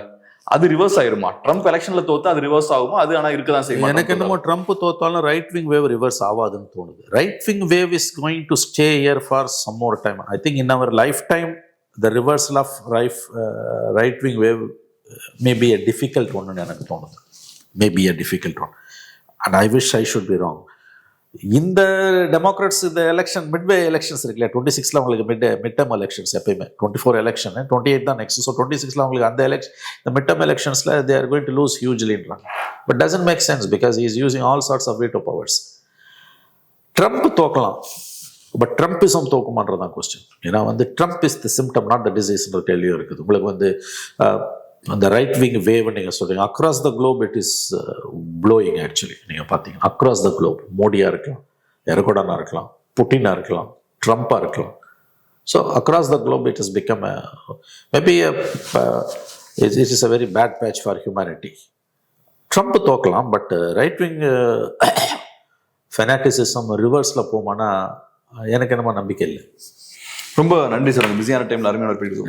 அது ரிவர்ஸ் ஆயிருமா? ட்ரம்ப் எலெக்ஷன்ல தோத்தா அது ரிவர்ஸ் ஆகுமா? அது ஆனா இருக்கதான் செய்யும். எனக்கு என்னமோ ட்ரம்ப் தோத்தாலும் ரைட் விங் வேவ் ரிவர்ஸ் ஆகாதுன்னு தோணுது. Right wing wave is going to stay here for some more time. I think in our lifetime the reversal of right wing wave may be a difficult one ன்னு எனக்கு தோணுது. May be a difficult one, and I wish I should be wrong. இந்த democrats இந்த election Midway elections இருக்குல்ல, 26ல அவங்களுக்கு mid term elections எப்பயுமே 24 election, 28 தான் next. So 26ல அவங்களுக்கு அந்த இந்த மிட் டேர்ம் எலெக்ஷன்ஸ்ல they are going to lose hugelyன்றாங்க. But doesn't make sense because he is using all sorts of veto powers. Trump தோக்கலாம், பட் ட்ரம்ப்பிசம் தோக்குமான்றதான் கொஸ்டின். ஏன்னா வந்து Trump is the symptom, not the டிசீஸ்ன்ற கேள்வியும் இருக்குது. உங்களுக்கு வந்து அந்த ரைட் விங் வேவ் நீங்கள் சொல்றீங்க, across the globe it is blowing. Actually நீங்கள் பார்த்தீங்கன்னா அக்ராஸ் த குளோப், மோடியாக இருக்கலாம், எரகோடானா இருக்கலாம், புட்டினா இருக்கலாம், ட்ரம்ப்பாக இருக்கலாம். So across the globe it is become maybe it is a very bad patch for humanity. Trump தோக்கலாம், பட் ரைட் விங் ஃபெனாட்டிசிசம் ரிவர்ஸில் போமானா எனக்கு என்னமோ நம்பிக்கை இல்லை. ரொம்ப நன்றி சார், பிஸியான டைமில் அருமையான பேசிட்டு